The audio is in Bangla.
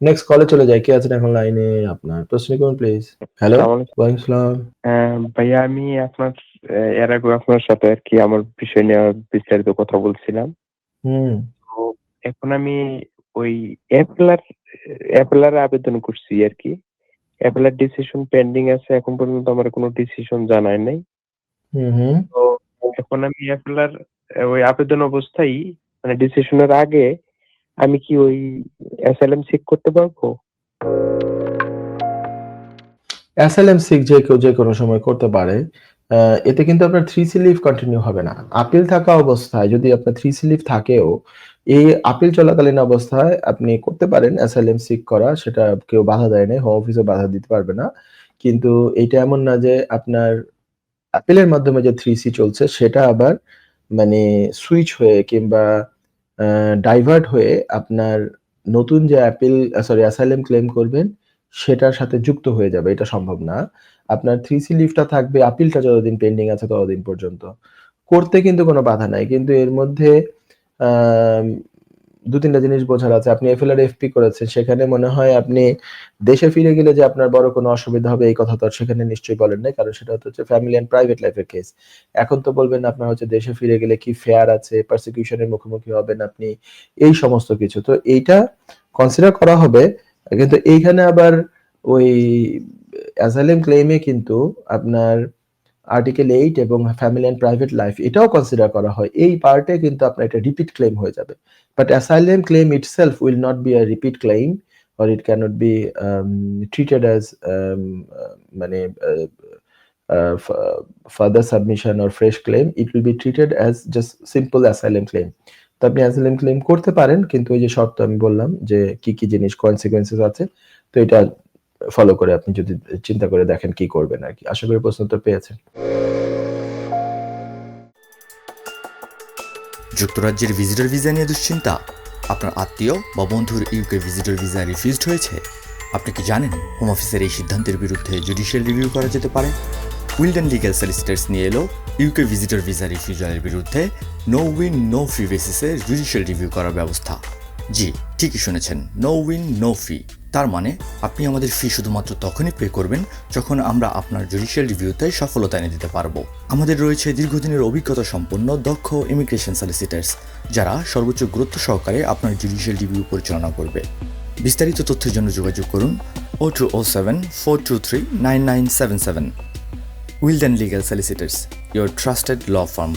নেক্সট কলে চলে যাই। কে আছেন এখন লাইনে? আপনার প্রশ্ন করুন প্লিজ। হ্যালো? আসসালামু আলাইকুম। ওয়ালাইকুম সালাম। ভাইয়া আমি আপনার এর আগেও আপনার সাথে আরকি আমার বিষয় নিয়ে বিস্তারিত কথা বলছিলাম। হুম। তো এখন আমি ওই অ্যাপেলার অ্যাপেলার আবেদন করছি আরকি। অ্যাপেলার ডিসিশন পেন্ডিং আছে। এখন পর্যন্ত আমার কোনো ডিসিশন জানায় নাই। হুম, হুম। তো এখন আমি অ্যাপেলার ওই আবেদন অবস্থায় মানে ডিসিশনের আগে আমি কি ওই অ্যাসাইলাম সিক করতে পারবো? অ্যাসাইলাম সিক যে কেউ যেকোনো সময় করতে পারে। আ এতে কিন্তু আপনার 3C লিভ কন্টিনিউ হবে না। আপিল থাকা অবস্থায় যদি আপনার 3C লিভ থাকেও, এই আপিল চলাকালীন অবস্থায় আপনি করতে পারেন অ্যাসাইলাম সিক করা। সেটা কেউ বাধা দেয় নাই। হোম অফিসও বাধা দিতে পারবে না। কিন্তু এইটা এমন না যে আপনার আপিলের মাধ্যমে যে 3C চলছে সেটা আবার মানে সুইচ হয়ে কিংবা আ ডাইভার্ট হয়ে আপনার নতুন যে অ্যাসাইলাম ক্লেম করবেন সেটার সাথে যুক্ত হয়ে যাবে। এটা সম্ভব না। আপনার 3C লিভটা থাকবে আপিলটা যতদিন পেন্ডিং আছে ততদিন পর্যন্ত। করতে কিন্তু কোনো বাধা নাই। কিন্তু এর মধ্যে আম ২-৩ টা জিনিস বোঝার আছে। আপনি এফএলআর এফপি করেছেন। সেখানে মনে হয় আপনি দেশে ফিরে গেলে যে আপনার বড় কোনো অসুবিধা হবে এই কথা তো আর সেখানে নিশ্চয়ই বলেন নাই। কারণ সেটা হচ্ছে ফ্যামিলি অ্যান্ড প্রাইভেট লাইফ এর কেস। এখন তো বলবেন আপনার হচ্ছে দেশে ফিরে গেলে কি ফেয়ার আছে, persecution এর মুখোমুখি হবেন আপনি, এই সমস্ত কিছু। তো এইটা কনসিডার করা হবে। কিন্তু এইখানে আবার ওই অ্যাসাইলাম ক্লেইম এ কিন্তু আপনার আর্টিকেল 8 এবং ফ্যামিলি অ্যান্ড প্রাইভেট লাইফ এটাও কনসিডার করা হয়। এই পার্টে কিন্তু আপনার এটা রিপিট ক্লেইম হয়ে যাবে। But asylum claim itself will not be a repeat claim or it cannot be treated as মানে further submission or fresh claim. It will be treated as just simple asylum claim. তো আপনি asylum claim করতে পারেন কিন্তু ওই যে শর্ত আমি বললাম যে কি জিনিস consequences আছে তো এটা ফলো করে আপনি যদি চিন্তা করে দেখেন কি করবেন আরকি। আশা করি প্রশ্ন উত্তর পেয়েছেন। যুক্তরাজ্যের ভিজিটর ভিসা নিয়ে দুশ্চিন্তা? আপনার আত্মীয় বা বন্ধুর ইউকে ভিজিটর ভিসা রিফিউজড হয়েছে? আপনি কি জানেন হোম অফিসের এই সিদ্ধান্তের বিরুদ্ধে জুডিশিয়াল রিভিউ করা যেতে পারে? উইলডেন লিগ্যাল সলিসিটার্স নিয়ে এলো ইউকে ভিজিটর ভিসা রিফিউজালের বিরুদ্ধে নো উইন নো ফি বেসিসে জুডিশিয়াল রিভিউ করার ব্যবস্থা। জি, ঠিকই শুনেছেন, নো উইন নো ফি। তার মানে আপনি আমাদের ফি শুধুমাত্র তখনই পে করবেন যখন আমরা আপনার জুডিশিয়াল রিভিউতে সফলতা এনে দিতে পারবো। আমাদের রয়েছে দীর্ঘদিনের অভিজ্ঞতা সম্পন্ন দক্ষ ইমিগ্রেশন সলিসিটার্স যারা সর্বোচ্চ গুরুত্ব সহকারে আপনার জুডিশিয়াল রিভিউ পরিচালনা করবে। বিস্তারিত তথ্যের জন্য যোগাযোগ করুন 0207 423 9977। Wilden legal solicitors, your trusted law firm.